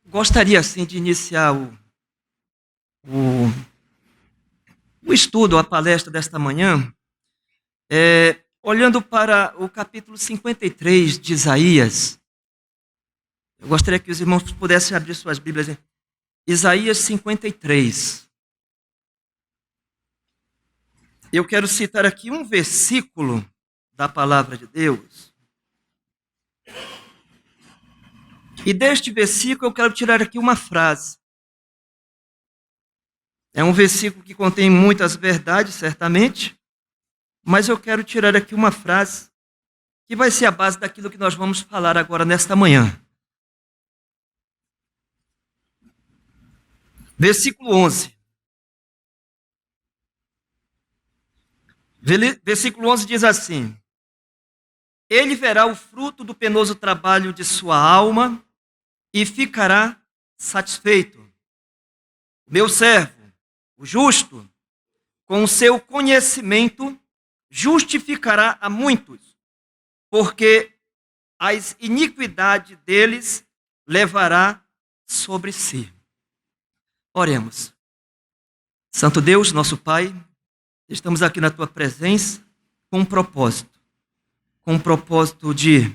Gostaria, assim, de iniciar o, o estudo, a palestra desta manhã, olhando para o capítulo 53 de Isaías. Eu gostaria que os irmãos pudessem abrir suas Bíblias. Isaías 53. Eu quero citar aqui um versículo da palavra de Deus. E deste versículo eu quero tirar aqui uma frase. É um versículo que contém muitas verdades, certamente, mas eu quero tirar aqui uma frase que vai ser a base daquilo que nós vamos falar agora nesta manhã. Versículo 11. Versículo 11 diz assim: Ele verá o fruto do penoso trabalho de sua alma e ficará satisfeito. Meu servo, o justo, com o seu conhecimento, justificará a muitos, porque as iniquidades deles levará sobre si. Oremos. Santo Deus, nosso Pai, estamos aqui na Tua presença com um propósito de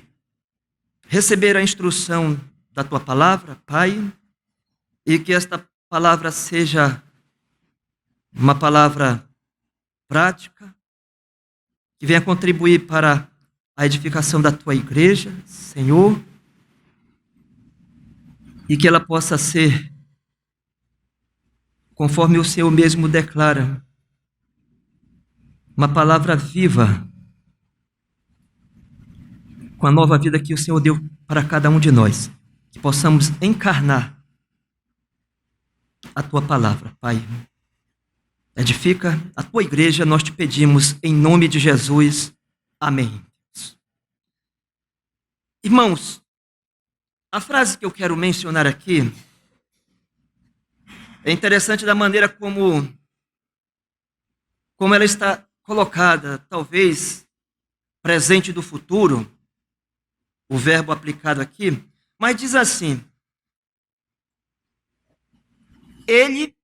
receber a instrução da Tua palavra, Pai, e que esta palavra seja uma palavra prática, que venha contribuir para a edificação da Tua igreja, Senhor, e que ela possa ser, conforme o Senhor mesmo declara, uma palavra viva, com a nova vida que o Senhor deu para cada um de nós, que possamos encarnar a Tua palavra, Pai. Edifica a Tua igreja, nós te pedimos em nome de Jesus. Amém. Irmãos, a frase que eu quero mencionar aqui é interessante da maneira como ela está colocada, talvez presente do futuro, o verbo aplicado aqui, mas diz assim: Ele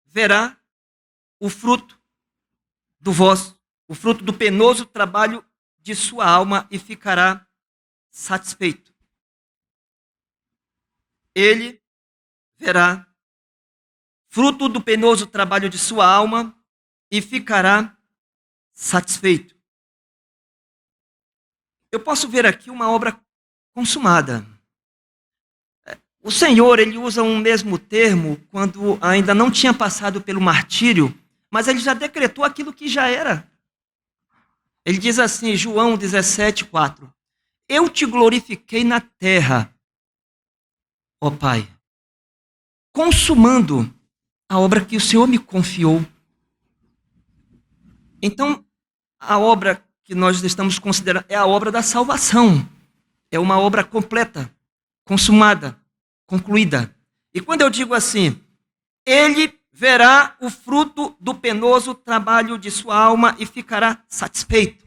verá o fruto o fruto do penoso trabalho de sua alma e ficará satisfeito. Ele verá fruto do penoso trabalho de sua alma e ficará satisfeito. Eu posso ver aqui uma obra consumada. O Senhor, ele usa um mesmo termo quando ainda não tinha passado pelo martírio, mas ele já decretou aquilo que já era. Ele diz assim, João 17:4: Eu te glorifiquei na terra, ó Pai, consumando a obra que o Senhor me confiou. Então, a obra que nós estamos considerando é a obra da salvação. É uma obra completa, consumada, concluída. E quando eu digo assim, ele verá o fruto do penoso trabalho de sua alma e ficará satisfeito.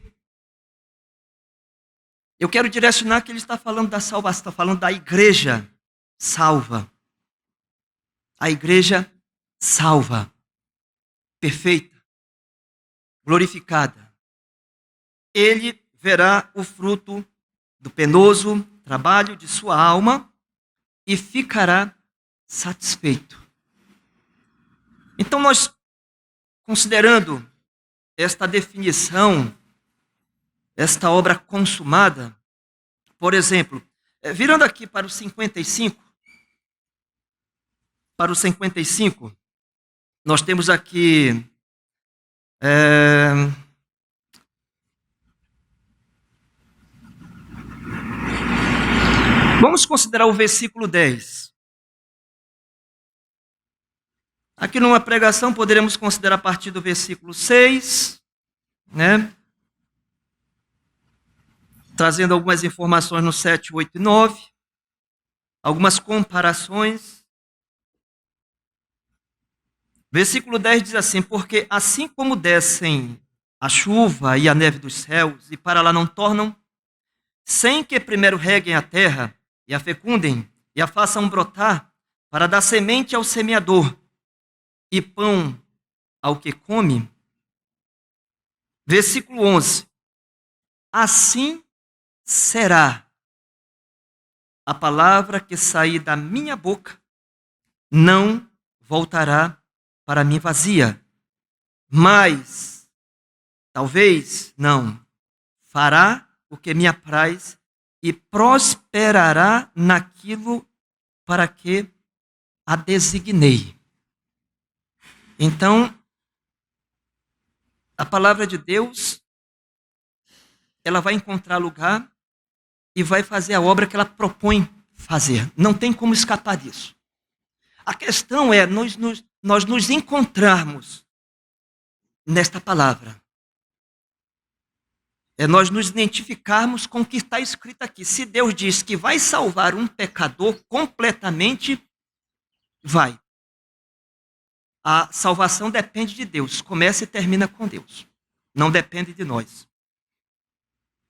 Eu quero direcionar que ele está falando da salvação, está falando da igreja salva. A igreja salva, perfeita, glorificada. Ele verá o fruto do penoso trabalho de sua alma e ficará satisfeito. Então, nós, considerando esta definição, esta obra consumada, por exemplo, virando aqui para o 55, nós temos aqui vamos considerar o versículo 10. Aqui numa pregação poderemos considerar a partir do versículo 6, né? Trazendo algumas informações no 7, 8 e 9, algumas comparações. Versículo 10 diz assim: Porque assim como descem a chuva e a neve dos céus, e para lá não tornam, sem que primeiro reguem a terra e a fecundem, e a façam brotar para dar semente ao semeador e pão ao que come. Versículo 11. Assim será a palavra que sair da minha boca, não voltará para mim vazia, mas, talvez, não, fará o que me apraz e prosperará naquilo para que a designei. Então, a palavra de Deus, ela vai encontrar lugar e vai fazer a obra que ela propõe fazer. Não tem como escapar disso. A questão é nós nos encontrarmos nesta palavra. É nós nos identificarmos com o que está escrito aqui. Se Deus diz que vai salvar um pecador completamente, vai. A salvação depende de Deus. Começa e termina com Deus. Não depende de nós.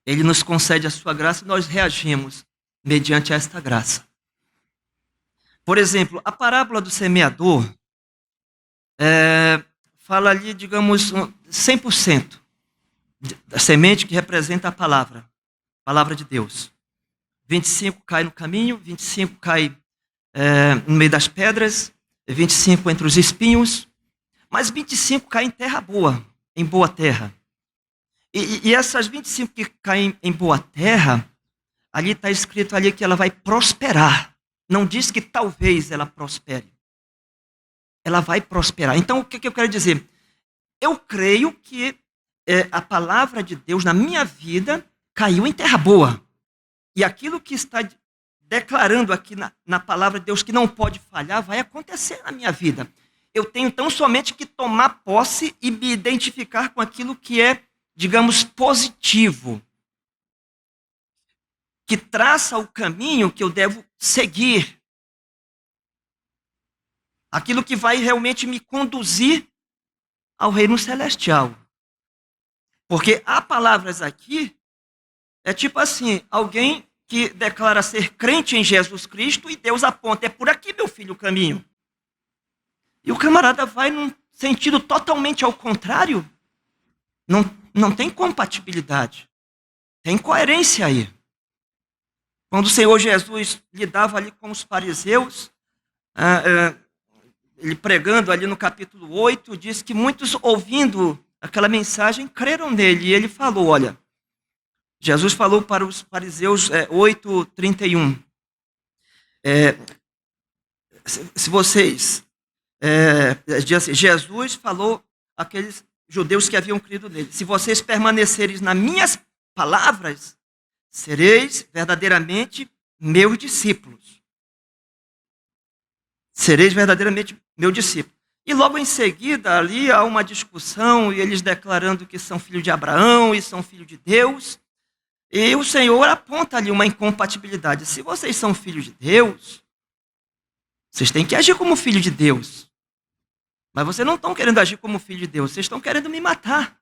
Ele nos concede a sua graça e nós reagimos mediante esta graça. Por exemplo, a parábola do semeador fala ali, digamos, 100% da semente que representa a palavra de Deus. 25 cai no caminho, 25 cai no meio das pedras, 25 entre os espinhos, mas 25 caem em terra boa, em boa terra. E essas 25 que caem em boa terra, ali está escrito ali que ela vai prosperar. Não diz que talvez ela prospere. Ela vai prosperar. Então, o que eu quero dizer? Eu creio que a palavra de Deus na minha vida caiu em terra boa. E aquilo que está declarando aqui na palavra de Deus que não pode falhar, vai acontecer na minha vida. Eu tenho tão somente que tomar posse e me identificar com aquilo que é, digamos, positivo. Que traça o caminho que eu devo seguir. Aquilo que vai realmente me conduzir ao reino celestial. Porque há palavras aqui, é tipo assim, alguém que declara ser crente em Jesus Cristo e Deus aponta, é por aqui, meu filho, o caminho. E o camarada vai num sentido totalmente ao contrário. Não tem compatibilidade. Tem coerência aí. Quando o Senhor Jesus lidava ali com os fariseus, ele pregando ali no capítulo 8, diz que muitos ouvindo aquela mensagem creram nele. E ele falou, olha, Jesus falou para os fariseus 8:31. Se vocês, diz assim, Jesus falou àqueles judeus que haviam crido nele, se vocês permanecerem nas minhas palavras, sereis verdadeiramente meus discípulos. Sereis verdadeiramente meu discípulo. E logo em seguida, ali há uma discussão, e eles declarando que são filhos de Abraão e são filhos de Deus. E o Senhor aponta ali uma incompatibilidade. Se vocês são filhos de Deus, vocês têm que agir como filho de Deus. Mas vocês não estão querendo agir como filho de Deus, vocês estão querendo me matar.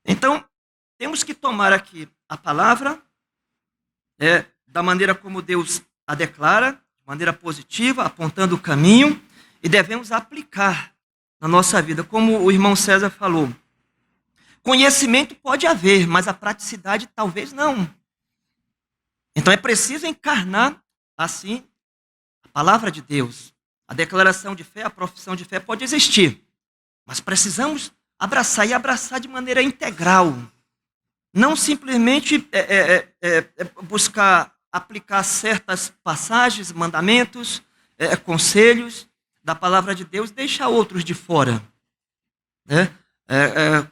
Então, temos que tomar aqui a palavra da maneira como Deus a declara, de maneira positiva, apontando o caminho, e devemos aplicar na nossa vida, como o irmão César falou. Conhecimento pode haver, mas a praticidade talvez não. Então é preciso encarnar, assim, a palavra de Deus. A declaração de fé, a profissão de fé pode existir, mas precisamos abraçar e abraçar de maneira integral. Não simplesmente buscar aplicar certas passagens, mandamentos, conselhos da palavra de Deus, deixa outros de fora.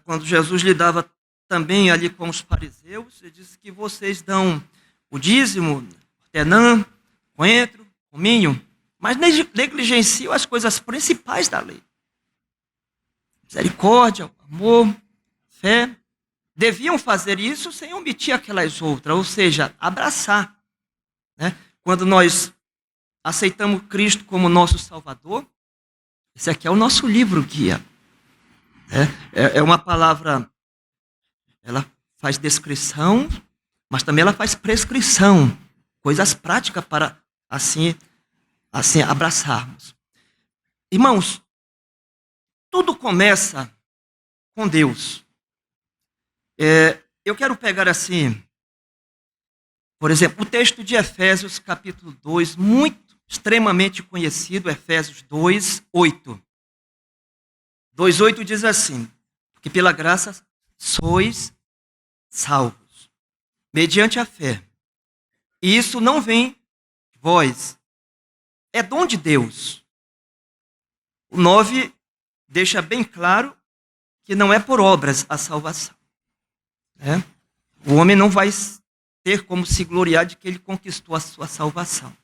Quando Jesus lidava também ali com os fariseus, ele disse que vocês dão o dízimo, hortelã, coentro, cominho, mas negligenciam as coisas principais da lei. Misericórdia, amor, fé. Deviam fazer isso sem omitir aquelas outras, ou seja, abraçar. Quando nós aceitamos Cristo como nosso Salvador, esse aqui é o nosso livro guia. É uma palavra, ela faz descrição, mas também ela faz prescrição. coisas práticas para assim abraçarmos. Irmãos, tudo começa com Deus. Eu quero pegar assim, por exemplo, o texto de Efésios capítulo 2, muito extremamente conhecido, Efésios 2, 8. 2:8 diz assim: porque pela graça sois salvos, mediante a fé. E isso não vem de vós, é dom de Deus. O 9 deixa bem claro que não é por obras a salvação. Né? O homem não vai ter como se gloriar de que ele conquistou a sua salvação.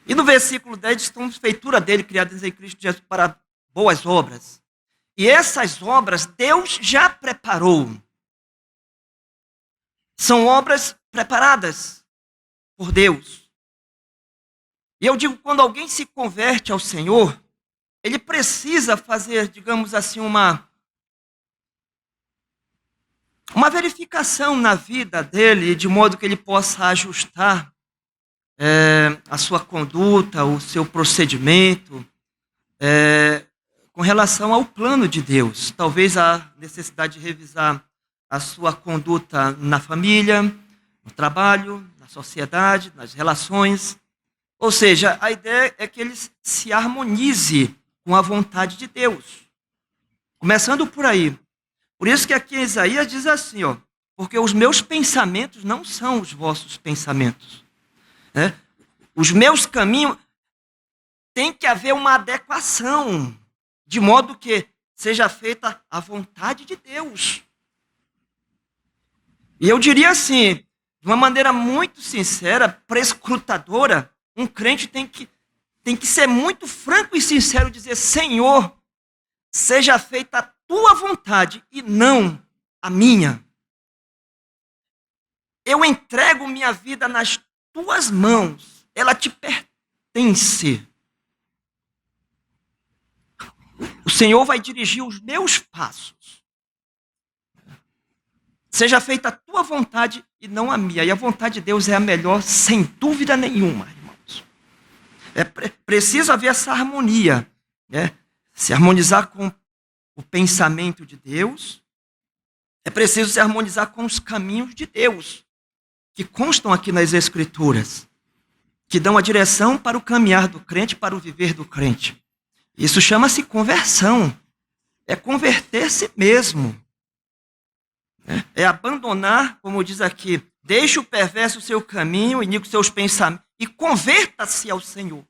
E no versículo 10 estão feitura dele, criadas em Cristo Jesus para boas obras. E essas obras Deus já preparou. São obras preparadas por Deus. E eu digo, quando alguém se converte ao Senhor, ele precisa fazer, digamos assim, uma verificação na vida dele, de modo que ele possa ajustar a sua conduta, o seu procedimento, com relação ao plano de Deus. Talvez a necessidade de revisar a sua conduta na família, no trabalho, na sociedade, nas relações. Ou seja, a ideia é que ele se harmonize com a vontade de Deus. Começando por aí. Por isso que aqui em Isaías diz assim, ó, porque os meus pensamentos não são os vossos pensamentos. Né? Os meus caminhos, tem que haver uma adequação, de modo que seja feita a vontade de Deus. E eu diria assim, de uma maneira muito sincera, prescrutadora, um crente tem que ser muito franco e sincero, dizer: Senhor, seja feita a tua vontade e não a minha. Eu entrego minha vida nas tuas mãos, ela te pertence. O Senhor vai dirigir os meus passos. Seja feita a tua vontade e não a minha. E a vontade de Deus é a melhor, sem dúvida nenhuma, irmãos. É preciso haver essa harmonia, né? Se harmonizar com o pensamento de Deus, é preciso se harmonizar com os caminhos de Deus, que constam aqui nas Escrituras, que dão a direção para o caminhar do crente, para o viver do crente. Isso chama-se conversão. É converter-se mesmo. É abandonar, como diz aqui, deixe o perverso o seu caminho, inique os seus pensamentos, e converta-se ao Senhor.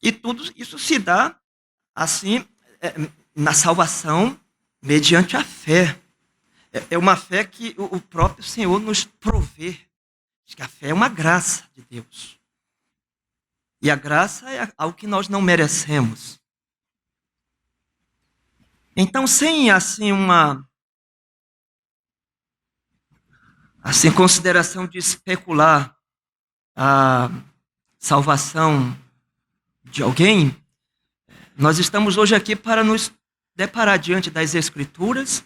E tudo isso se dá, assim, na salvação, mediante a fé. É uma fé que o próprio Senhor nos provê. Que a fé é uma graça de Deus. E a graça é algo que nós não merecemos. Então, sem assim consideração de especular a salvação de alguém, nós estamos hoje aqui para nos deparar diante das Escrituras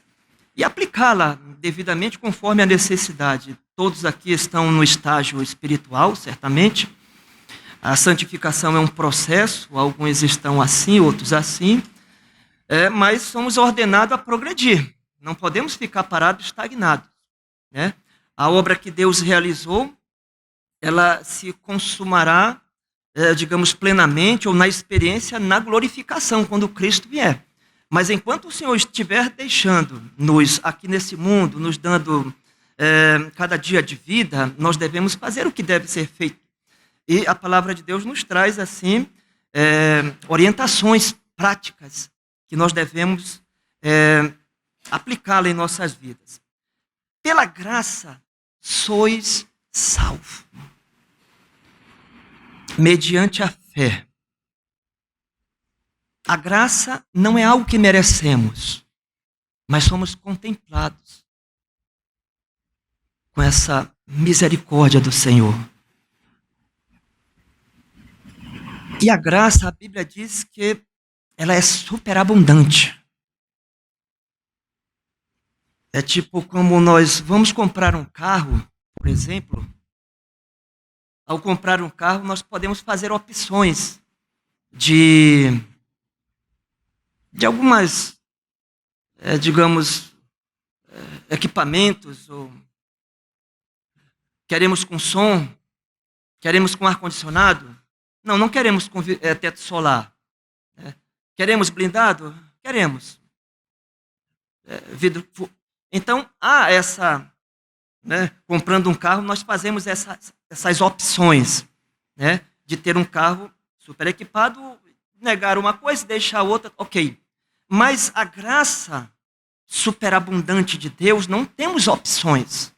e aplicá-la devidamente conforme a necessidade. Todos aqui estão no estágio espiritual, certamente. A santificação é um processo, alguns estão assim, outros assim, mas somos ordenados a progredir. Não podemos ficar parados, estagnados. Né? A obra que Deus realizou, ela se consumará, digamos, plenamente, ou na experiência, na glorificação, quando Cristo vier. Mas enquanto o Senhor estiver deixando-nos aqui nesse mundo, nos dando cada dia de vida, nós devemos fazer o que deve ser feito. E a palavra de Deus nos traz, assim, orientações práticas que nós devemos aplicá-la em nossas vidas. Pela graça, sois salvos, mediante a fé. A graça não é algo que merecemos, mas somos contemplados com essa misericórdia do Senhor. E a graça, a Bíblia diz que ela é superabundante. É tipo como nós vamos comprar um carro, por exemplo, ao comprar um carro, nós podemos fazer opções de algumas, digamos, equipamentos, ou queremos com som, queremos com ar-condicionado? Não, não queremos com teto solar. Queremos blindado? Queremos. Vidro. Então, há essa, comprando um carro, nós fazemos essas opções, de ter um carro super equipado, negar uma coisa e deixar outra, ok. Mas a graça superabundante de Deus, não temos opções.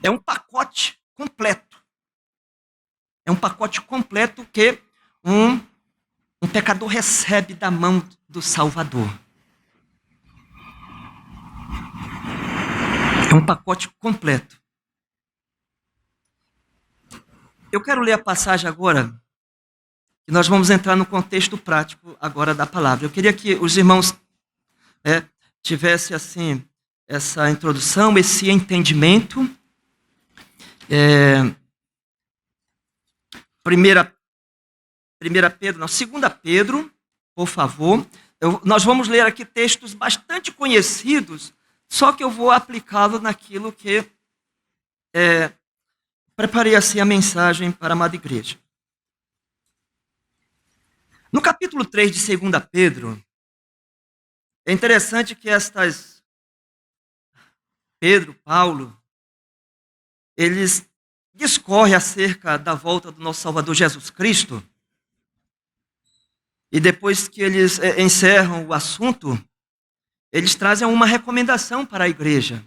É um pacote completo. É um pacote completo que um pecador recebe da mão do Salvador. É um pacote completo. Eu quero ler a passagem agora, e nós vamos entrar no contexto prático agora da palavra. Eu queria que os irmãos tivessem assim, essa introdução, esse entendimento. 2 Pedro, por favor. Nós vamos ler aqui textos bastante conhecidos, só que eu vou aplicá-lo naquilo que preparei assim a mensagem para a amada igreja. No capítulo 3 de 2 Pedro, é interessante que Pedro, Paulo, eles discorrem acerca da volta do nosso Salvador Jesus Cristo. E depois que eles encerram o assunto, eles trazem uma recomendação para a igreja.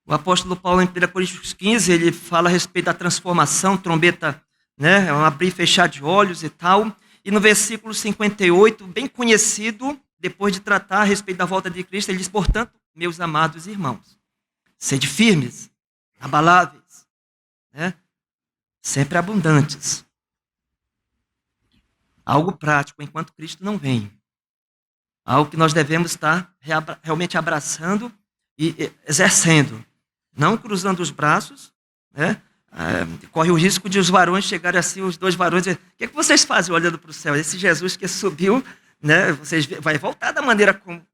O apóstolo Paulo, em 1 Coríntios 15, ele fala a respeito da transformação, trombeta, é um abrir e fechar de olhos e tal. E no versículo 58, bem conhecido, depois de tratar a respeito da volta de Cristo, ele diz: portanto, meus amados irmãos, sede firmes, abaláveis, sempre abundantes. Algo prático, enquanto Cristo não vem. Algo que nós devemos estar realmente abraçando e exercendo. Não cruzando os braços, corre o risco de os varões chegarem assim, os dois varões, e dizer: o que é que vocês fazem olhando para o céu? Esse Jesus que subiu, vocês vai voltar da maneira como...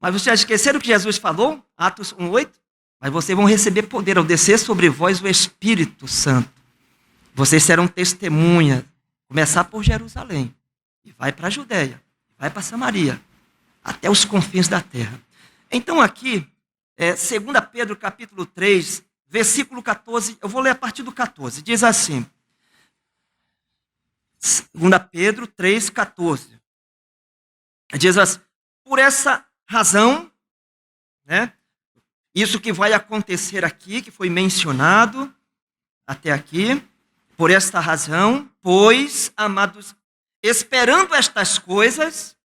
Mas vocês esqueceram o que Jesus falou? Atos 1:8? Mas vocês vão receber poder ao descer sobre vós o Espírito Santo. Vocês serão testemunhas. Começar por Jerusalém, e vai para a Judéia, vai para Samaria, até os confins da terra. Então aqui, 2 Pedro capítulo 3, versículo 14, eu vou ler a partir do 14, diz assim, 2 Pedro 3, 14, diz assim: por essa razão, isso que vai acontecer aqui, que foi mencionado até aqui, por esta razão, pois, amados, esperando estas coisas,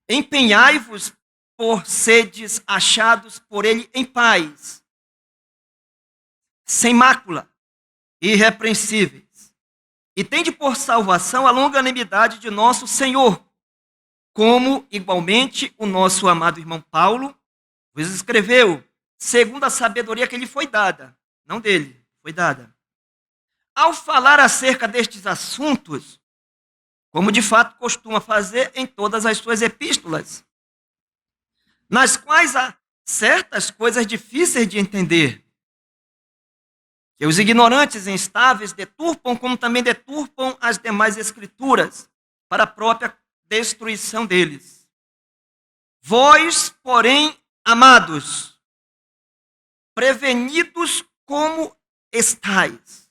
empenhai-vos por seres achados por ele em paz, sem mácula, irrepreensíveis, e tende por salvação a longanimidade de nosso Senhor, como igualmente o nosso amado irmão Paulo vos escreveu, segundo a sabedoria que lhe foi dada, não dele, foi dada. Ao falar acerca destes assuntos, como de fato costuma fazer em todas as suas epístolas, nas quais há certas coisas difíceis de entender, que os ignorantes e instáveis deturpam, como também deturpam as demais escrituras, para a própria destruição deles. Vós, porém, amados, prevenidos como estáis,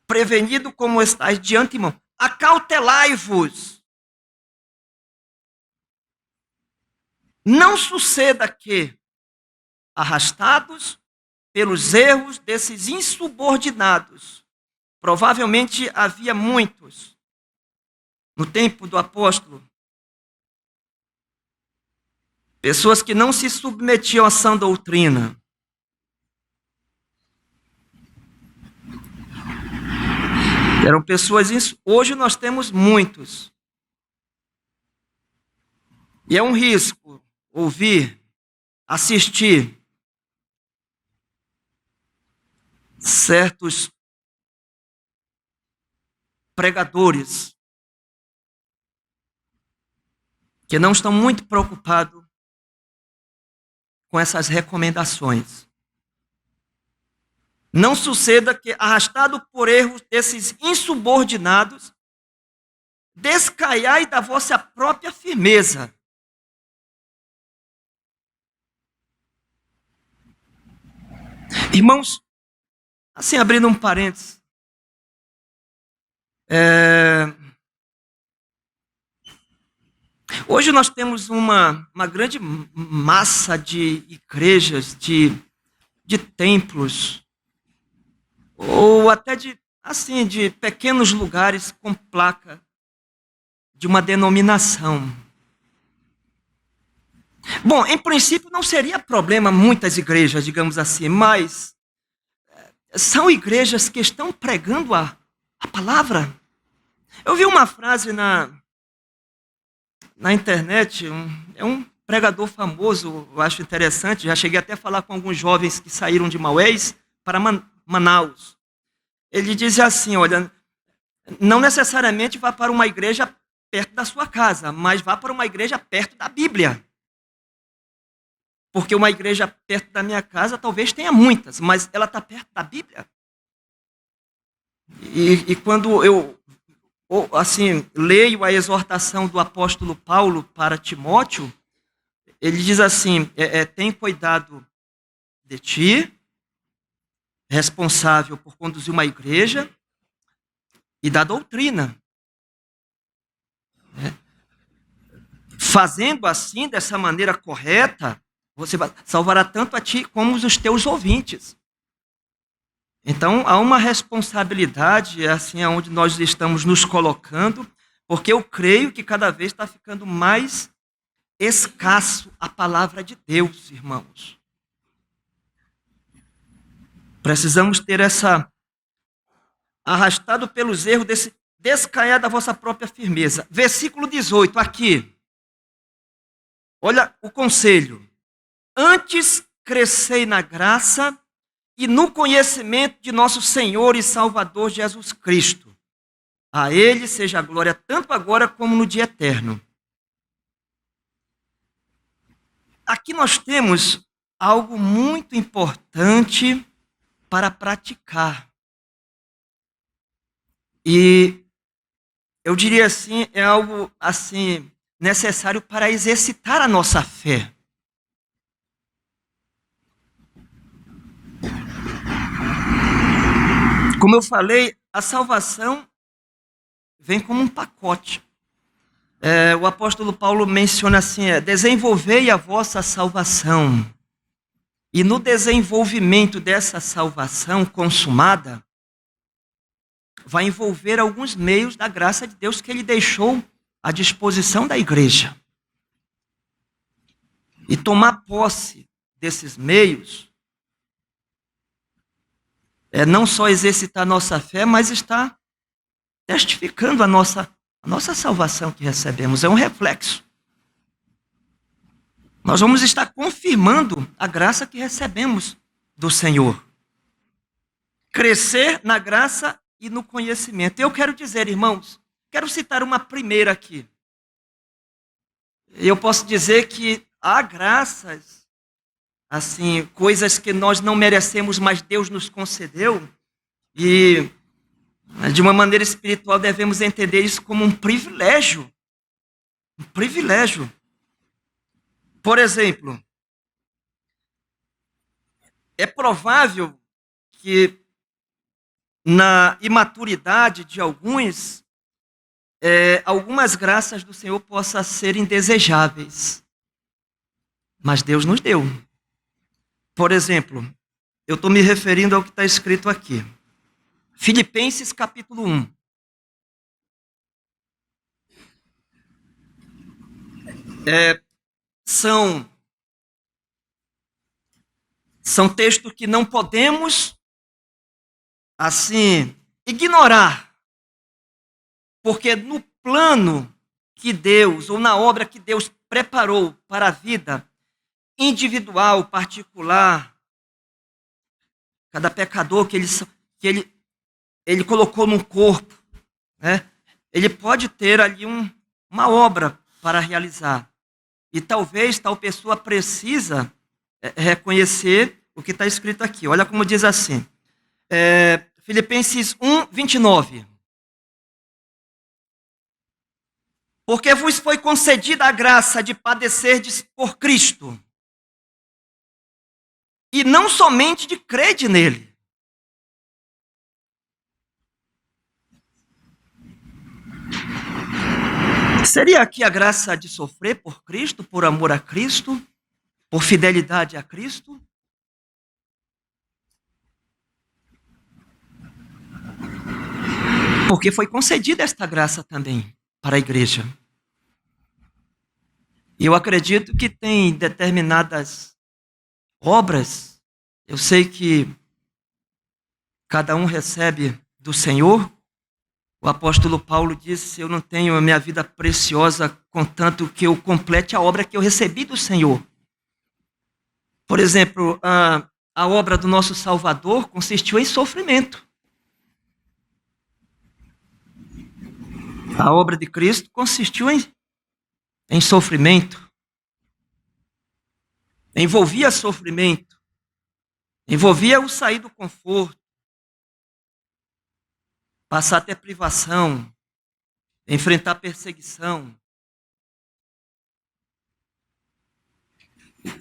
prevenido como estáis de antemão, acautelai-vos. Não suceda que, arrastados pelos erros desses insubordinados, provavelmente havia muitos, no tempo do apóstolo, pessoas que não se submetiam à sã doutrina, eram pessoas, hoje nós temos muitos. E é um risco ouvir assistir certos pregadores que não estão muito preocupados com essas recomendações. Não suceda que, arrastado por erros desses insubordinados, descaiai da vossa própria firmeza. Irmãos, assim, abrindo um parênteses, hoje nós temos uma grande massa de igrejas, de templos, ou até de pequenos lugares com placa de uma denominação. Bom, em princípio não seria problema muitas igrejas, digamos assim, mas são igrejas que estão pregando a palavra. Eu vi uma frase na internet, é um pregador famoso, eu acho interessante, já cheguei até a falar com alguns jovens que saíram de Maués para Manaus. Ele dizia assim, olha, não necessariamente vá para uma igreja perto da sua casa, mas vá para uma igreja perto da Bíblia. Porque uma igreja perto da minha casa talvez tenha muitas, mas ela está perto da Bíblia. E quando eu leio a exortação do apóstolo Paulo para Timóteo, ele diz assim, tem cuidado de ti, responsável por conduzir uma igreja, e da doutrina. Fazendo assim, dessa maneira correta, você salvará tanto a ti como os teus ouvintes. Então, há uma responsabilidade, assim, onde nós estamos nos colocando, porque eu creio que cada vez está ficando mais escasso a palavra de Deus, irmãos. Precisamos ter essa, arrastado pelos erros, desse descaiar da vossa própria firmeza. Versículo 18, aqui. Olha o conselho. Antes crescei na graça e no conhecimento de nosso Senhor e Salvador Jesus Cristo. A Ele seja a glória tanto agora como no dia eterno. Aqui nós temos algo muito importante para praticar. E eu diria assim, é algo assim necessário para exercitar a nossa fé. Como eu falei, a salvação vem como um pacote. O apóstolo Paulo menciona assim, desenvolvei a vossa salvação. E no desenvolvimento dessa salvação consumada, vai envolver alguns meios da graça de Deus que ele deixou à disposição da igreja. E tomar posse desses meios é não só exercitar a nossa fé, mas está testificando a nossa salvação que recebemos. É um reflexo. Nós vamos estar confirmando a graça que recebemos do Senhor. Crescer na graça e no conhecimento. Eu quero dizer, irmãos, quero citar uma primeira aqui. Eu posso dizer que há graças, assim, coisas que nós não merecemos, mas Deus nos concedeu. E, de uma maneira espiritual, devemos entender isso como um privilégio. Um privilégio. Por exemplo, é provável que na imaturidade de alguns, algumas graças do Senhor possam ser indesejáveis. Mas Deus nos deu. Por exemplo, eu estou me referindo ao que está escrito aqui. Filipenses capítulo 1. São textos que não podemos, assim, ignorar. Porque no plano que Deus, ou na obra que Deus preparou para a vida individual, particular, cada pecador que ele colocou num corpo, né? Ele pode ter ali uma obra para realizar. E talvez tal pessoa precisa reconhecer o que está escrito aqui. Olha como diz assim, Filipenses 1:29. Porque vos foi concedida a graça de padecerdes por Cristo, e não somente de crede nele. Seria aqui a graça de sofrer por Cristo, por amor a Cristo, por fidelidade a Cristo? Porque foi concedida esta graça também para a igreja. E eu acredito que tem determinadas obras, eu sei que cada um recebe do Senhor. O apóstolo Paulo disse: eu não tenho a minha vida preciosa, contanto que eu complete a obra que eu recebi do Senhor. Por exemplo, a obra do nosso Salvador consistiu em sofrimento. A obra de Cristo consistiu em sofrimento. Envolvia sofrimento. Envolvia o sair do conforto. Passar até privação. Enfrentar perseguição.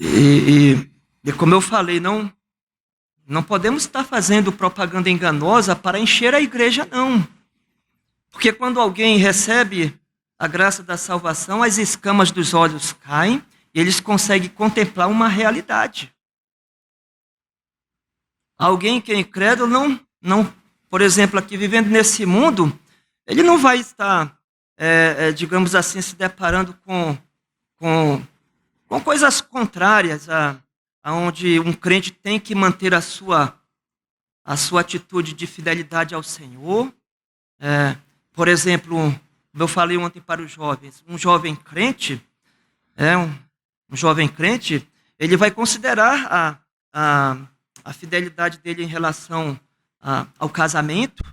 E como eu falei, não podemos estar fazendo propaganda enganosa para encher a igreja, não. Porque quando alguém recebe a graça da salvação, as escamas dos olhos caem e eles conseguem contemplar uma realidade. Alguém que é incrédulo, por exemplo, aqui vivendo nesse mundo, ele não vai estar, digamos assim, se deparando com coisas contrárias aonde um crente tem que manter a sua atitude de fidelidade ao Senhor. Por exemplo, como eu falei ontem para os jovens, um jovem crente, um jovem crente, ele vai considerar a fidelidade dele em relação ao casamento.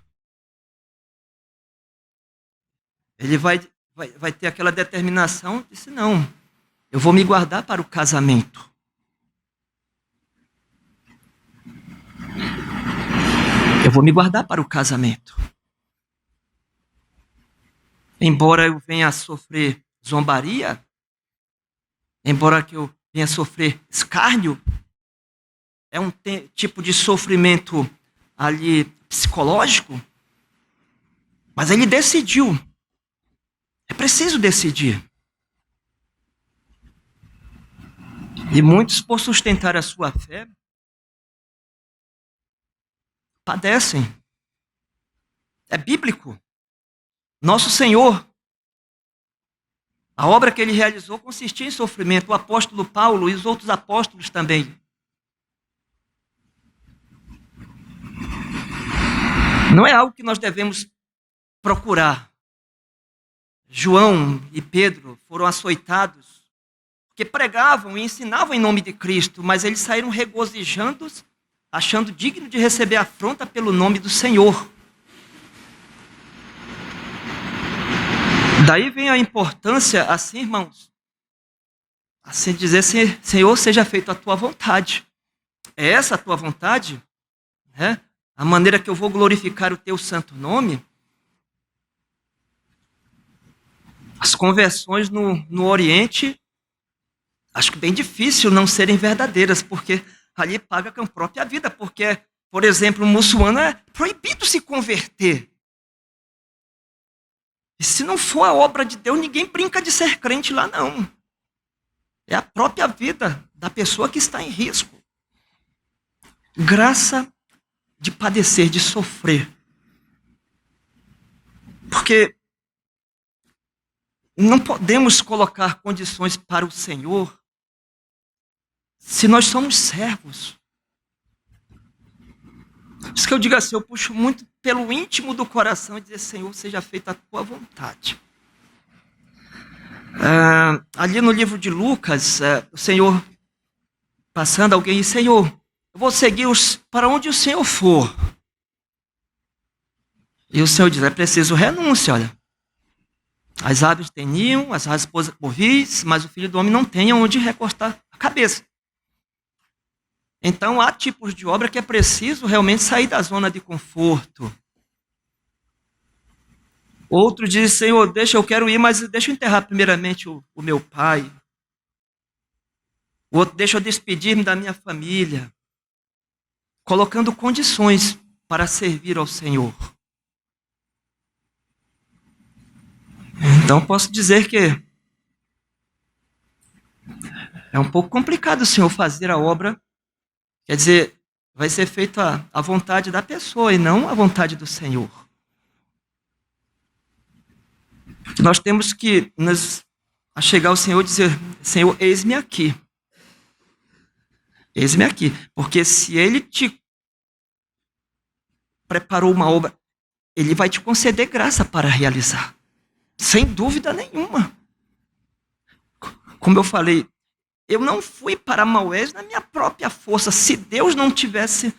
Ele vai ter aquela determinação de dizer, não, eu vou me guardar para o casamento. Eu vou me guardar para o casamento. Embora eu venha a sofrer zombaria, embora que eu venha a sofrer escárnio, é um tipo de sofrimento ali psicológico, mas ele decidiu. É preciso decidir. E muitos, por sustentar a sua fé, padecem. É bíblico. Nosso Senhor, a obra que ele realizou consistia em sofrimento. O apóstolo Paulo e os outros apóstolos também. Não é algo que nós devemos procurar. João e Pedro foram açoitados, porque pregavam e ensinavam em nome de Cristo, mas eles saíram regozijando, achando digno de receber afronta pelo nome do Senhor. Daí vem a importância, assim, irmãos, assim dizer, Senhor, seja feita a tua vontade. É essa a tua vontade? A maneira que eu vou glorificar o teu santo nome? As conversões no Oriente, acho que bem difícil não serem verdadeiras, porque ali paga com a própria vida, porque, por exemplo, um muçulmano é proibido se converter. E se não for a obra de Deus, ninguém brinca de ser crente lá, não. É a própria vida da pessoa que está em risco. Graça de padecer, de sofrer. Porque não podemos colocar condições para o Senhor se nós somos servos. Por isso que eu digo assim, eu puxo muito pelo íntimo do coração e dizer, Senhor, seja feita a tua vontade. Ali no livro de Lucas, o Senhor passando alguém e, Senhor, eu vou seguir para onde o Senhor for. E o Senhor diz, é preciso renúncia, olha. As aves têm ninho, as raposas povis, mas o Filho do Homem não tem onde recostar a cabeça. Então, há tipos de obra que é preciso realmente sair da zona de conforto. Outro diz, Senhor, eu quero ir, mas deixa eu enterrar primeiramente o meu pai. O outro, deixa eu despedir-me da minha família. Colocando condições para servir ao Senhor. Então, posso dizer que é um pouco complicado o Senhor fazer a obra. Quer dizer, vai ser feita a vontade da pessoa e não a vontade do Senhor. Nós temos que a chegar ao Senhor e dizer, Senhor, eis-me aqui. Eis-me aqui. Porque se Ele te preparou uma obra, Ele vai te conceder graça para realizar. Sem dúvida nenhuma. Como eu falei, eu não fui para Maués na minha própria força. Se Deus não tivesse...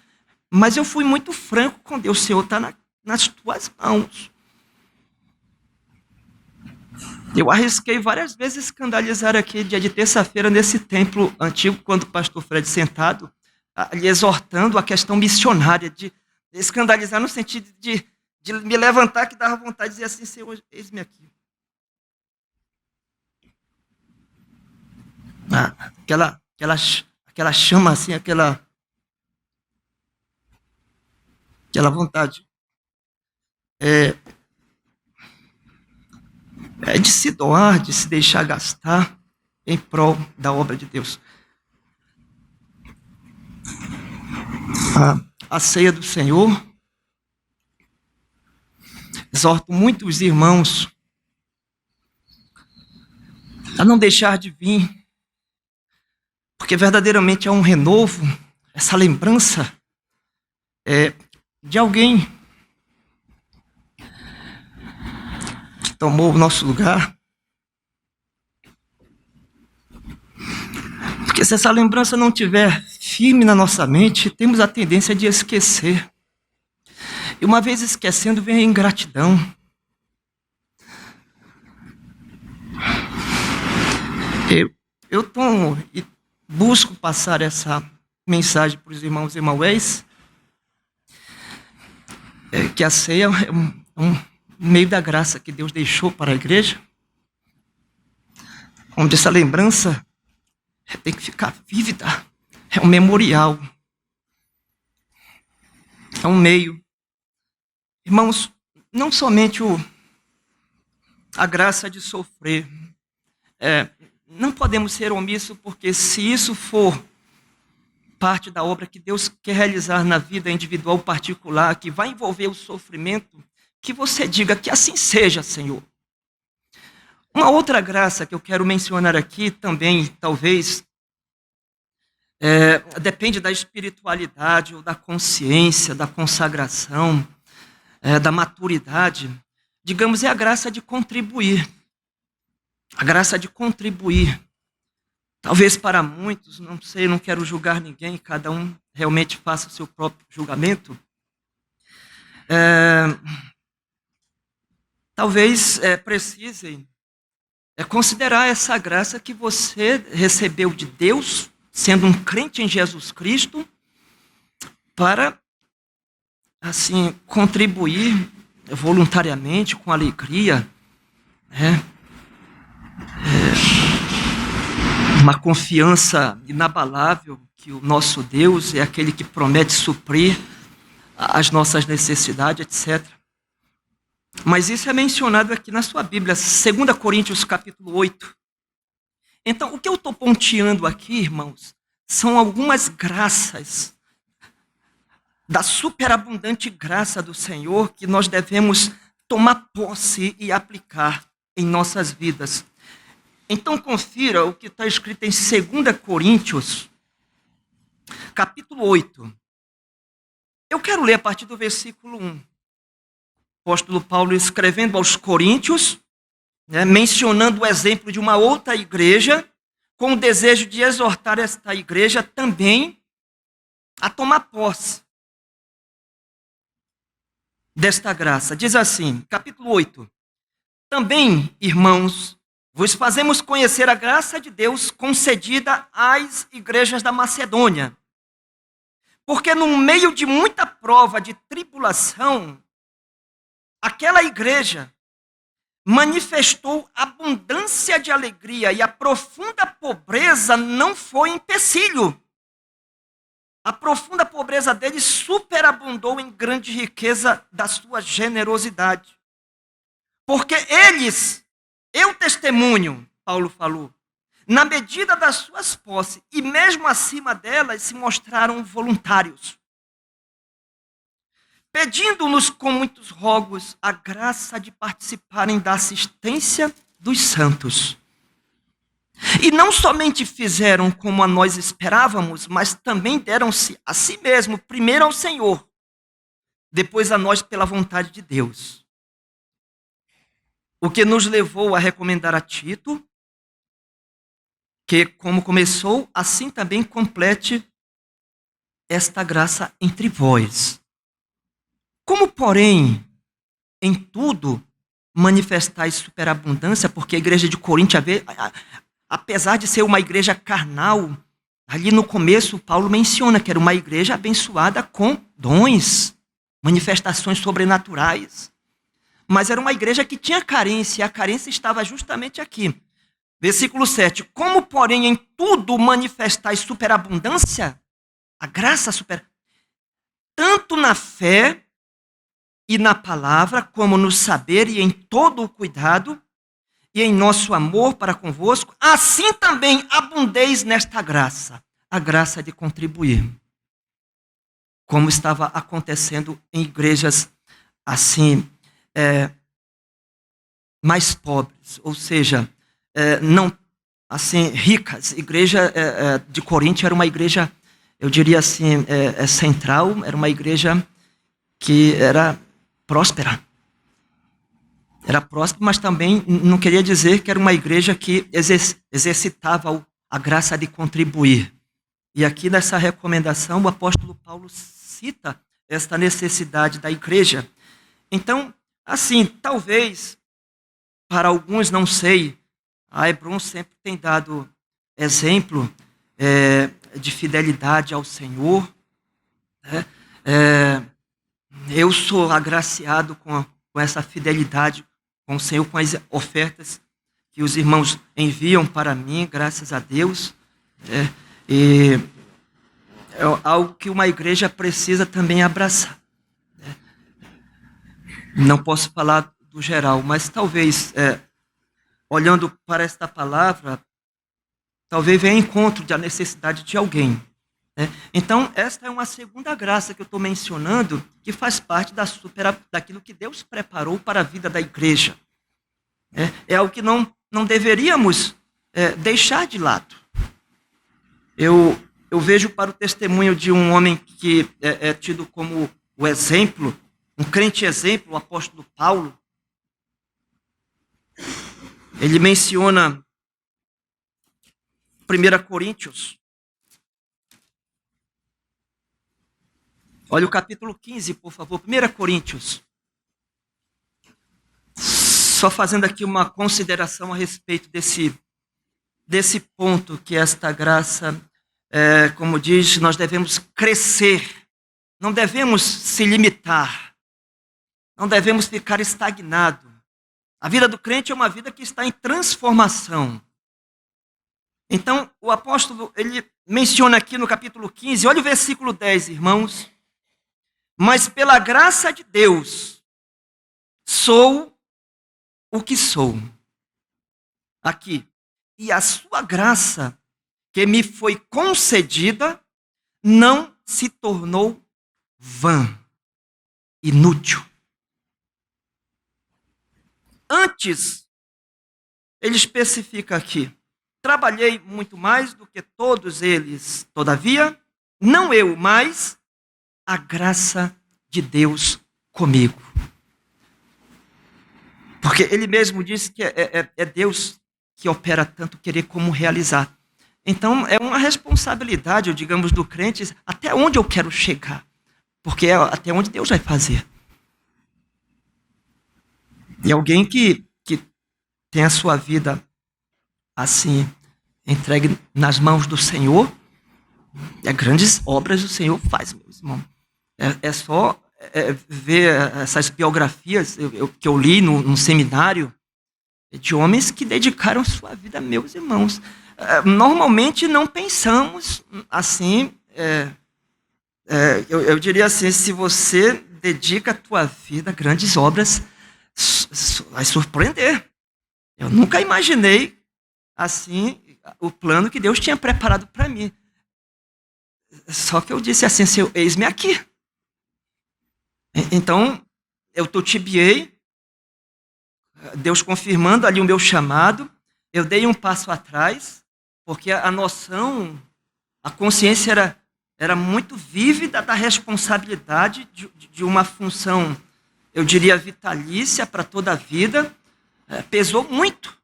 Mas eu fui muito franco com Deus. Senhor, está nas tuas mãos. Eu arrisquei várias vezes escandalizar aqui, dia de terça-feira, nesse templo antigo, quando o pastor Fred sentado, ali exortando a questão missionária, de escandalizar no sentido de me levantar, que dava vontade de dizer assim, Senhor, eis-me aqui. Aquela chama, assim, aquela vontade. É de se doar, de se deixar gastar em prol da obra de Deus. A ceia do Senhor, exorto muito os irmãos a não deixar de vir, porque verdadeiramente é um renovo, essa lembrança de alguém que tomou o nosso lugar. Porque se essa lembrança não estiver firme na nossa mente, temos a tendência de esquecer. E uma vez esquecendo, vem a ingratidão. Eu tomo e busco passar essa mensagem para os irmãos e irmãs, que a ceia é um meio da graça que Deus deixou para a igreja, onde essa lembrança tem que ficar vívida, é um memorial, é um meio. Irmãos, não somente a graça de sofrer, não podemos ser omissos, porque se isso for parte da obra que Deus quer realizar na vida individual particular, que vai envolver o sofrimento, que você diga que assim seja, Senhor. Uma outra graça que eu quero mencionar aqui também, talvez, depende da espiritualidade ou da consciência, da consagração, da maturidade. Digamos, é a graça de contribuir. A graça de contribuir. Talvez para muitos, não sei, não quero julgar ninguém, cada um realmente faça o seu próprio julgamento. Talvez precisem considerar essa graça que você recebeu de Deus, sendo um crente em Jesus Cristo, para, assim, contribuir voluntariamente, com alegria, uma confiança inabalável que o nosso Deus é aquele que promete suprir as nossas necessidades, etc. Mas isso é mencionado aqui na sua Bíblia, 2 Coríntios capítulo 8. Então, o que eu estou ponteando aqui, irmãos, são algumas graças, da superabundante graça do Senhor, que nós devemos tomar posse e aplicar em nossas vidas. Então, confira o que está escrito em 2 Coríntios, capítulo 8. Eu quero ler a partir do versículo 1. O apóstolo Paulo escrevendo aos Coríntios, mencionando o exemplo de uma outra igreja, com o desejo de exortar esta igreja também a tomar posse desta graça. Diz assim, capítulo 8. Também, irmãos, vos fazemos conhecer a graça de Deus concedida às igrejas da Macedônia. Porque no meio de muita prova de tribulação, aquela igreja manifestou abundância de alegria e a profunda pobreza não foi empecilho. A profunda pobreza deles superabundou em grande riqueza da sua generosidade. Porque eles, eu testemunho, Paulo falou, na medida das suas posses e mesmo acima delas se mostraram voluntários, pedindo-nos com muitos rogos a graça de participarem da assistência dos santos. E não somente fizeram como a nós esperávamos, mas também deram-se a si mesmo, primeiro ao Senhor, depois a nós pela vontade de Deus. O que nos levou a recomendar a Tito, que como começou, assim também complete esta graça entre vós. Como, porém, em tudo manifestais superabundância, porque a igreja de Corinto, apesar de ser uma igreja carnal, ali no começo Paulo menciona que era uma igreja abençoada com dons, manifestações sobrenaturais. Mas era uma igreja que tinha carência, e a carência estava justamente aqui. Versículo 7. Como, porém, em tudo manifestais superabundância, a graça tanto na fé e na palavra, como no saber e em todo o cuidado, e em nosso amor para convosco, assim também abundeis nesta graça, a graça de contribuir. Como estava acontecendo em igrejas assim, mais pobres, ou seja, não assim ricas. A igreja de Corinto era uma igreja, eu diria assim, central, era uma igreja que era próspera. Era próspera, mas também não queria dizer que era uma igreja que exercitava a graça de contribuir. E aqui nessa recomendação o apóstolo Paulo cita esta necessidade da igreja. Então, assim, talvez para alguns, não sei, a Hebron sempre tem dado exemplo de fidelidade ao Senhor. Eu sou agraciado com essa fidelidade com o Senhor, com as ofertas que os irmãos enviam para mim, graças a Deus. E é algo que uma igreja precisa também abraçar. Não posso falar do geral, mas talvez, olhando para esta palavra, talvez venha em encontro da necessidade de alguém. Então, esta é uma segunda graça que eu estou mencionando, que faz parte daquilo que Deus preparou para a vida da igreja. É algo que não deveríamos deixar de lado. Eu vejo para o testemunho de um homem que é tido como o exemplo, um crente exemplo, o apóstolo Paulo. Ele menciona 1 Coríntios. Olha o capítulo 15, por favor. 1 Coríntios. Só fazendo aqui uma consideração a respeito desse ponto, que esta graça, como diz, nós devemos crescer. Não devemos se limitar. Não devemos ficar estagnados. A vida do crente é uma vida que está em transformação. Então, o apóstolo, ele menciona aqui no capítulo 15, olha o versículo 10, irmãos. Mas pela graça de Deus, sou o que sou. Aqui. E a sua graça, que me foi concedida, não se tornou vã, inútil. Antes, ele especifica aqui, trabalhei muito mais do que todos eles, todavia, não eu, mas a graça de Deus comigo. Porque ele mesmo disse que é Deus que opera tanto querer como realizar. Então, é uma responsabilidade, digamos, do crente, até onde eu quero chegar. Porque é até onde Deus vai fazer. E alguém que tem a sua vida assim, entregue nas mãos do Senhor, grandes obras o Senhor faz, meus irmãos. É só ver essas biografias que eu li num seminário de homens que dedicaram sua vida, meus irmãos. Normalmente não pensamos assim, eu diria assim, se você dedica a tua vida a grandes obras, vai surpreender. Eu nunca imaginei assim o plano que Deus tinha preparado para mim. Só que eu disse assim, Senhor, eis-me aqui. Então, eu titubeei, Deus confirmando ali o meu chamado, eu dei um passo atrás, porque a noção, a consciência era muito vívida da responsabilidade de uma função, eu diria, vitalícia para toda a vida, pesou muito.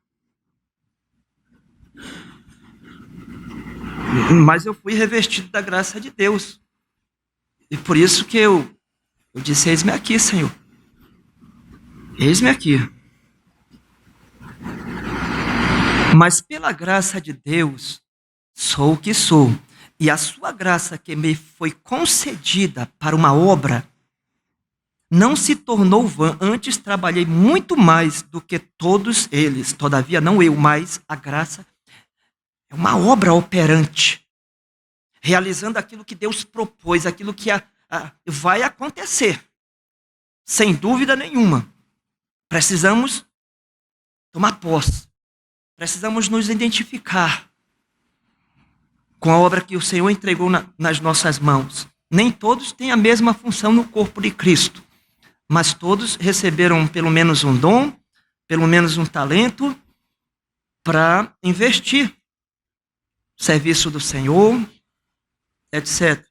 Mas eu fui revestido da graça de Deus. E por isso que eu disse, eis-me aqui, Senhor. Eis-me aqui. Mas pela graça de Deus, sou o que sou. E a sua graça que me foi concedida para uma obra, não se tornou vã. Antes trabalhei muito mais do que todos eles. Todavia, não eu, mas a graça é uma obra operante. Realizando aquilo que Deus propôs, aquilo que vai acontecer. Sem dúvida nenhuma. Precisamos tomar posse. Precisamos nos identificar com a obra que o Senhor entregou nas nossas mãos. Nem todos têm a mesma função no corpo de Cristo, mas todos receberam pelo menos um dom, pelo menos um talento para investir no serviço do Senhor, etc.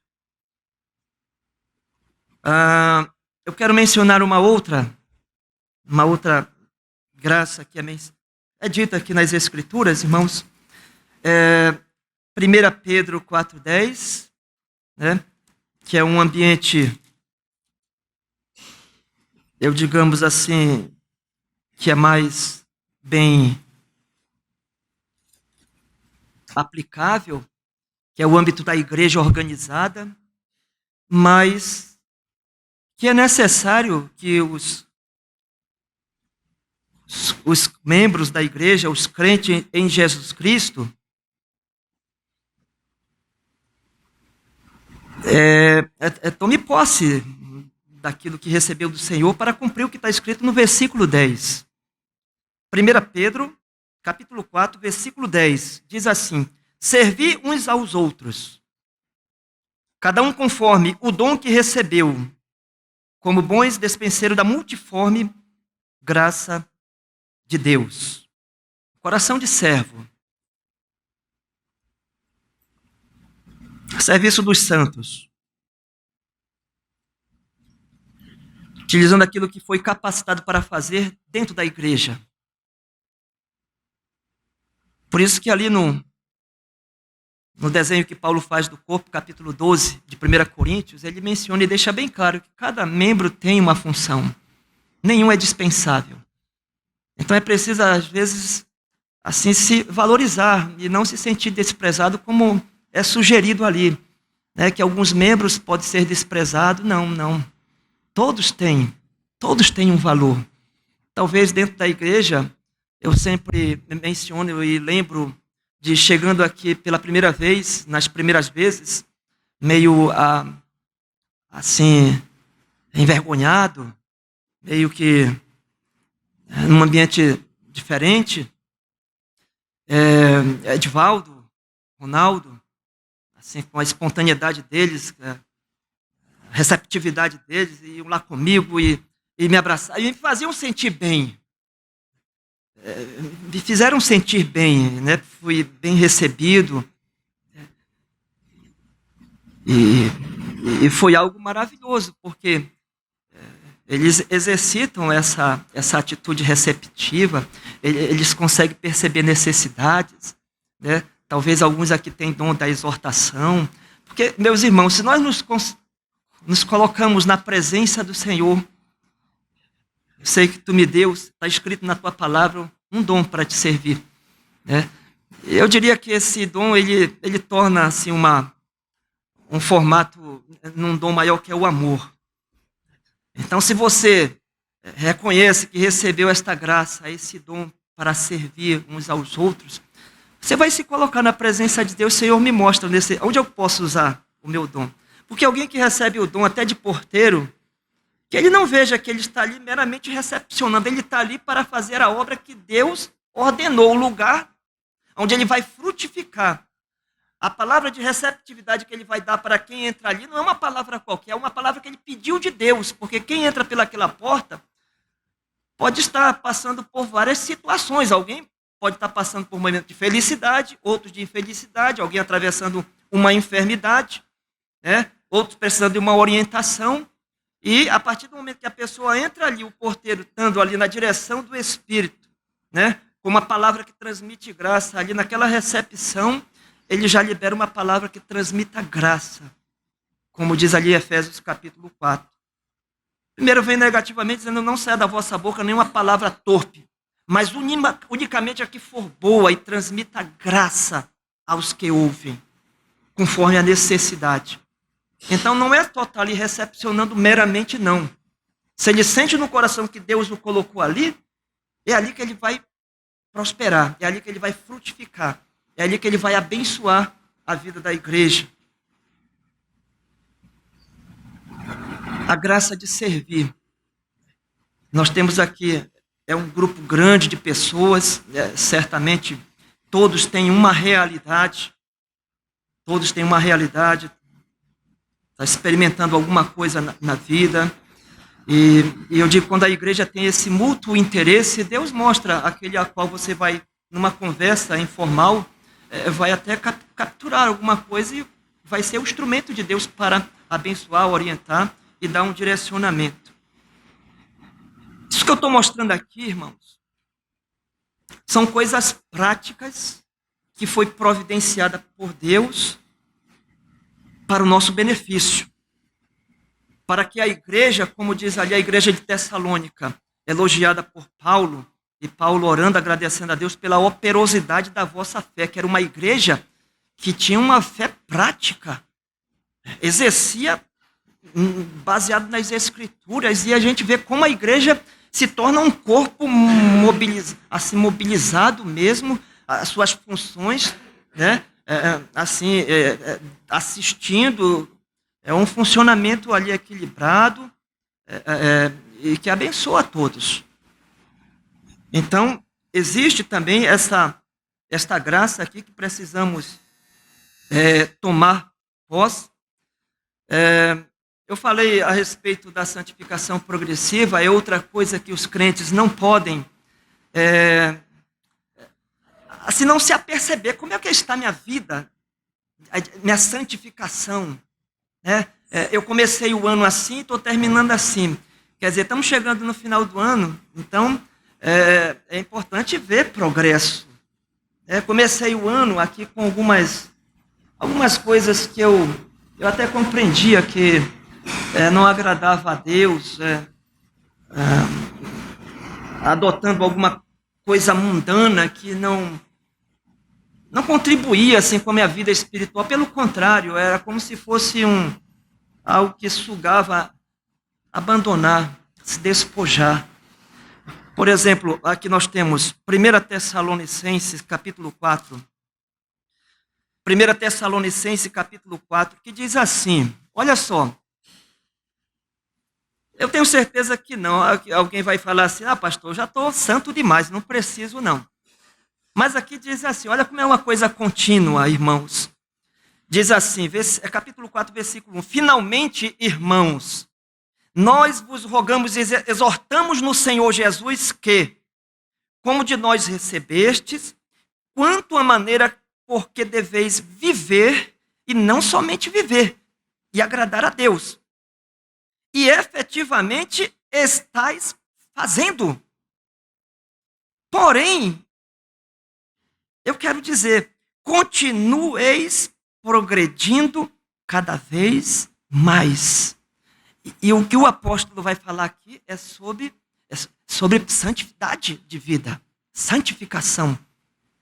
Eu quero mencionar uma outra graça que é dita aqui nas Escrituras, irmãos. 1 Pedro 4,10, né, que é um ambiente, eu digamos assim, que é mais bem aplicável, que é o âmbito da igreja organizada, mas que é necessário que os membros da igreja, os crentes em Jesus Cristo, tome posse daquilo que recebeu do Senhor para cumprir o que está escrito no versículo 10. 1 Pedro, capítulo 4, versículo 10, diz assim: servi uns aos outros, cada um conforme o dom que recebeu, como bons despenseiros da multiforme graça de Deus. Coração de servo. Serviço dos santos. Utilizando aquilo que foi capacitado para fazer dentro da igreja. Por isso que ali no desenho que Paulo faz do corpo, capítulo 12 de 1 Coríntios, ele menciona e deixa bem claro que cada membro tem uma função. Nenhum é dispensável. Então é preciso, às vezes, assim, se valorizar e não se sentir desprezado como é sugerido ali, né, que alguns membros podem ser desprezados. Não. Todos têm um valor. Talvez dentro da igreja, eu sempre menciono e lembro de chegando aqui pela primeira vez, nas primeiras vezes, meio assim, envergonhado, meio que num ambiente diferente. Edivaldo, Ronaldo, assim, com a espontaneidade deles, a receptividade deles, iam lá comigo e me abraçaram, e me faziam sentir bem. Me fizeram sentir bem, né? Fui bem recebido. E foi algo maravilhoso, porque eles exercitam essa atitude receptiva, eles conseguem perceber necessidades, né, Talvez alguns aqui tenham dom da exortação. Porque, meus irmãos, se nós nos colocamos na presença do Senhor, eu sei que tu me deu, está escrito na tua palavra, um dom para te servir, né? Eu diria que esse dom, ele torna assim, um formato, num dom maior, que é o amor. Então, se você reconhece que recebeu esta graça, esse dom para servir uns aos outros, você vai se colocar na presença de Deus. Senhor, me mostra onde eu posso usar o meu dom. Porque alguém que recebe o dom até de porteiro, que ele não veja que ele está ali meramente recepcionando, ele está ali para fazer a obra que Deus ordenou, o lugar onde ele vai frutificar. A palavra de receptividade que ele vai dar para quem entra ali não é uma palavra qualquer, é uma palavra que ele pediu de Deus, porque quem entra pelaquela porta pode estar passando por várias situações. Alguém pode estar passando por um momento de felicidade, outros de infelicidade, alguém atravessando uma enfermidade, né? Outros precisando de uma orientação. E a partir do momento que a pessoa entra ali, o porteiro estando ali na direção do Espírito, né? Com uma palavra que transmite graça, ali naquela recepção, ele já libera uma palavra que transmita graça. Como diz ali Efésios capítulo 4. Primeiro vem negativamente, dizendo: não saia da vossa boca nenhuma palavra torpe, mas unicamente a que for boa e transmita graça aos que ouvem, conforme a necessidade. Então não é só estar ali recepcionando meramente, não. Se ele sente no coração que Deus o colocou ali, é ali que ele vai prosperar, é ali que ele vai frutificar, é ali que ele vai abençoar a vida da igreja. A graça de servir. Nós temos aqui, um grupo grande de pessoas, certamente todos têm uma realidade, está experimentando alguma coisa na vida. E eu digo, quando a igreja tem esse mútuo interesse, Deus mostra aquele a qual você vai, numa conversa informal, vai até capturar alguma coisa e vai ser o instrumento de Deus para abençoar, orientar e dar um direcionamento. Isso que eu estou mostrando aqui, irmãos, são coisas práticas que foi providenciada por Deus para o nosso benefício. Para que a igreja, como diz ali a igreja de Tessalônica, elogiada por Paulo, e Paulo orando, agradecendo a Deus pela operosidade da vossa fé, que era uma igreja que tinha uma fé prática, exercia baseado nas escrituras, e a gente vê como a igreja se torna um corpo mobilizado mesmo, as suas funções, né? Assistindo, um funcionamento ali equilibrado, e que abençoa a todos. Então, existe também esta graça aqui que precisamos tomar posse. Eu falei a respeito da santificação progressiva, é outra coisa que os crentes não podem, assim, não se aperceber. Como é que está minha vida, minha santificação, né? Eu comecei o ano assim, estou terminando assim. Quer dizer, estamos chegando no final do ano, então é importante ver progresso. Comecei o ano aqui com algumas coisas que eu até compreendia que não agradava a Deus, adotando alguma coisa mundana que não contribuía assim, com a minha vida espiritual. Pelo contrário, era como se fosse algo que sugava, abandonar, se despojar. Por exemplo, aqui nós temos 1 Tessalonicenses, capítulo 4. 1 Tessalonicenses, capítulo 4, que diz assim, olha só. Eu tenho certeza que não. Alguém vai falar assim: pastor, eu já estou santo demais, não preciso não. Mas aqui diz assim, olha como é uma coisa contínua, irmãos. Diz assim, capítulo 4, versículo 1. Finalmente, irmãos, nós vos rogamos e exortamos no Senhor Jesus que, como de nós recebestes, quanto a maneira por que deveis viver, e não somente viver, e agradar a Deus. E efetivamente estáis fazendo. Porém, eu quero dizer, continueis progredindo cada vez mais. E o que o apóstolo vai falar aqui é sobre santidade de vida, santificação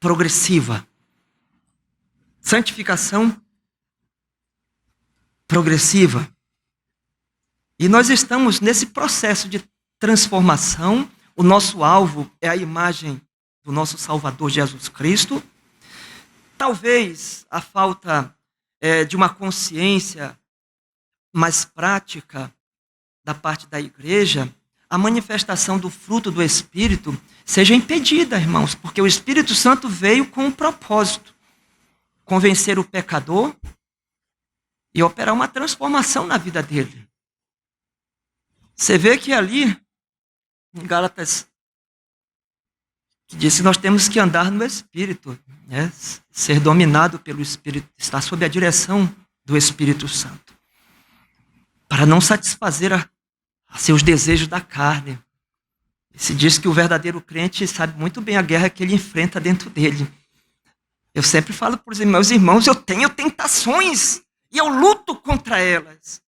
progressiva. Santificação progressiva. E nós estamos nesse processo de transformação. O nosso alvo é a imagem do nosso Salvador Jesus Cristo. Talvez a falta de uma consciência mais prática da parte da igreja, a manifestação do fruto do Espírito seja impedida, irmãos, porque o Espírito Santo veio com um propósito: convencer o pecador e operar uma transformação na vida dele. Você vê que ali, em Gálatas, que diz que nós temos que andar no Espírito, né? Ser dominado pelo Espírito, estar sob a direção do Espírito Santo, para não satisfazer a seus desejos da carne. E se diz que o verdadeiro crente sabe muito bem a guerra que ele enfrenta dentro dele. Eu sempre falo para os meus irmãos, eu tenho tentações e eu luto contra elas.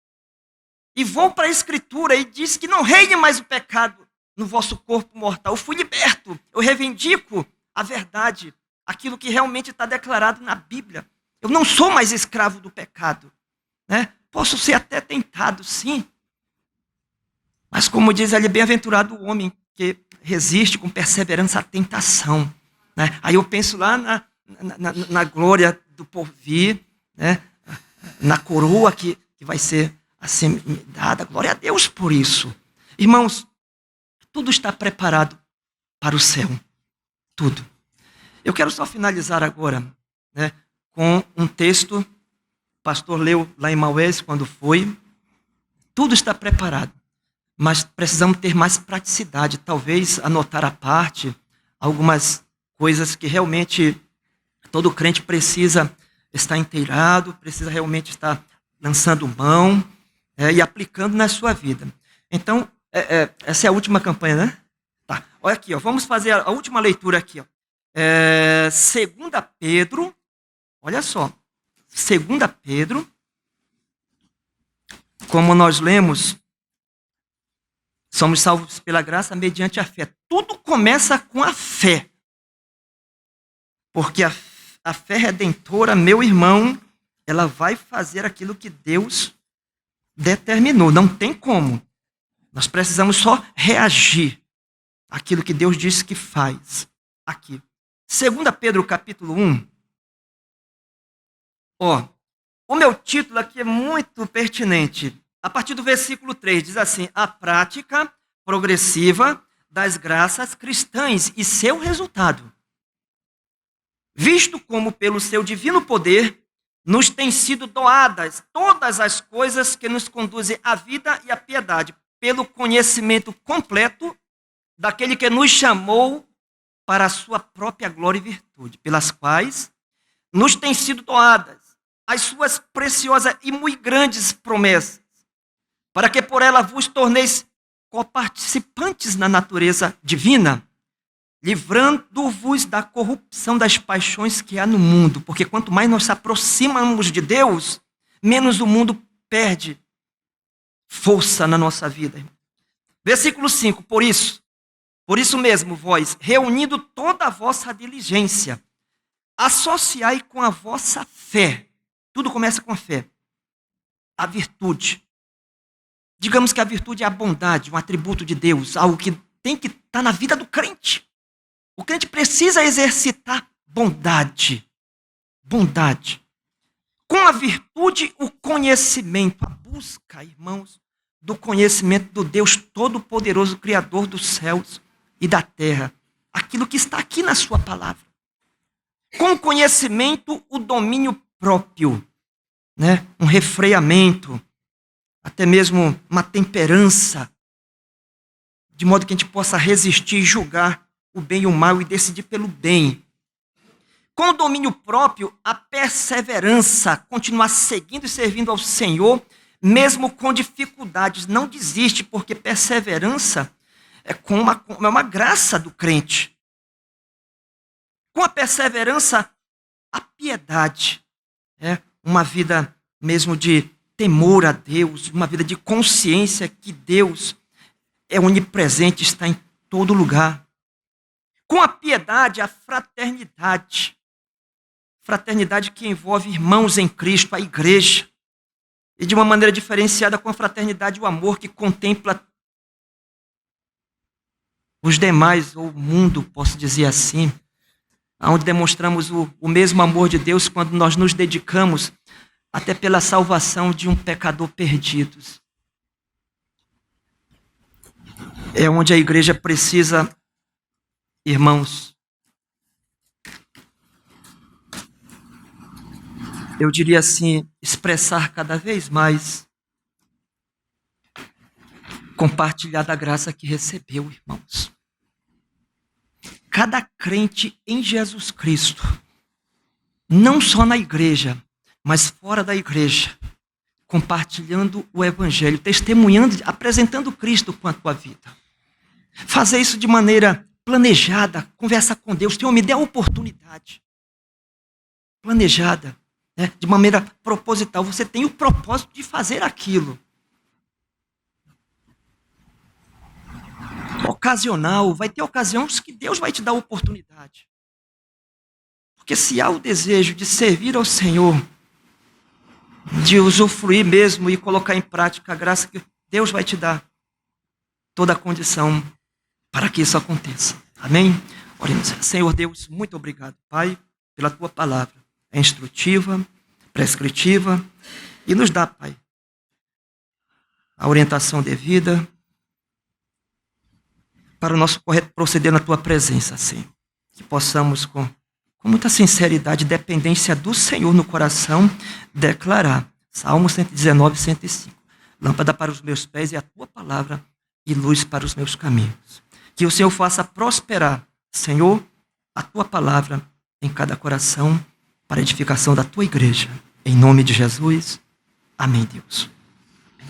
E vou para a Escritura e diz que não reine mais o pecado no vosso corpo mortal. Eu fui liberto, eu reivindico a verdade, aquilo que realmente está declarado na Bíblia. Eu não sou mais escravo do pecado, né? Posso ser até tentado, sim. Mas como diz ali, bem-aventurado o homem que resiste com perseverança à tentação, né? Aí eu penso lá na glória do porvir, né? Na coroa que vai ser assim dada. Glória a Deus por isso. Irmãos, tudo está preparado para o céu. Tudo. Eu quero só finalizar agora, né, com um texto. O pastor leu lá em Maués quando foi. Tudo está preparado, mas precisamos ter mais praticidade. Talvez anotar à parte algumas coisas que realmente todo crente precisa estar inteirado, precisa realmente estar lançando mão e aplicando na sua vida. Então, essa é a última campanha, né? Tá. Olha aqui, ó, vamos fazer a última leitura aqui. 2 Pedro, olha só. 2 Pedro, como nós lemos, somos salvos pela graça mediante a fé. Tudo começa com a fé. Porque a fé redentora, meu irmão, ela vai fazer aquilo que Deus determinou. Não tem como. Nós precisamos só reagir àquilo que Deus disse que faz. Aqui. 2 Pedro, capítulo 1. Ó, o meu título aqui é muito pertinente. A partir do versículo 3, diz assim: a prática progressiva das graças cristãs e seu resultado, visto como pelo seu divino poder nos têm sido doadas todas as coisas que nos conduzem à vida e à piedade, pelo conhecimento completo daquele que nos chamou para a sua própria glória e virtude, pelas quais nos têm sido doadas as suas preciosas e muito grandes promessas, para que por ela vos torneis coparticipantes na natureza divina, livrando-vos da corrupção das paixões que há no mundo. Porque quanto mais nós nos aproximamos de Deus, menos o mundo perde força na nossa vida. Versículo 5, por isso mesmo, vós, reunindo toda a vossa diligência, associai com a vossa fé. Tudo começa com a fé. A virtude. Digamos que a virtude é a bondade, um atributo de Deus, algo que tem que estar na vida do crente. O crente precisa exercitar bondade. Bondade. Com a virtude, o conhecimento. A busca, irmãos, do conhecimento do Deus Todo-Poderoso, Criador dos céus e da terra. Aquilo que está aqui na sua palavra. Com o conhecimento, o domínio próprio, né? Um refreamento, até mesmo uma temperança, de modo que a gente possa resistir e julgar o bem e o mal e decidir pelo bem. Com o domínio próprio, a perseverança, continuar seguindo e servindo ao Senhor, mesmo com dificuldades. Não desiste, porque perseverança é uma graça do crente. Com a perseverança, a piedade, uma vida mesmo de temor a Deus, uma vida de consciência que Deus é onipresente, está em todo lugar. Com a piedade, a fraternidade. Fraternidade que envolve irmãos em Cristo, a igreja. E de uma maneira diferenciada com a fraternidade, o amor que contempla os demais, ou o mundo, posso dizer assim, onde demonstramos o mesmo amor de Deus quando nós nos dedicamos até pela salvação de um pecador perdido. É onde a igreja precisa, irmãos, eu diria assim, expressar cada vez mais, compartilhar da graça que recebeu, irmãos. Cada crente em Jesus Cristo, não só na igreja, mas fora da igreja, compartilhando o evangelho, testemunhando, apresentando Cristo com a tua vida. Fazer isso de maneira planejada, conversa com Deus, Senhor, me dê a oportunidade. Planejada, de maneira proposital. Você tem o propósito de fazer aquilo. Ocasional, vai ter ocasiões que Deus vai te dar oportunidade. Porque se há o desejo de servir ao Senhor, de usufruir mesmo e colocar em prática a graça que Deus vai te dar, toda a condição para que isso aconteça. Amém? Oremos. Senhor Deus, muito obrigado, Pai, pela tua palavra. É instrutiva, prescritiva e nos dá, Pai, a orientação devida para o nosso correto proceder na tua presença, Senhor. Que possamos, com muita sinceridade e dependência do Senhor no coração, declarar. Salmo 119, 105. Lâmpada para os meus pés é a tua palavra e luz para os meus caminhos. Que o Senhor faça prosperar, Senhor, a tua palavra em cada coração para a edificação da tua igreja. Em nome de Jesus. Amém, Deus.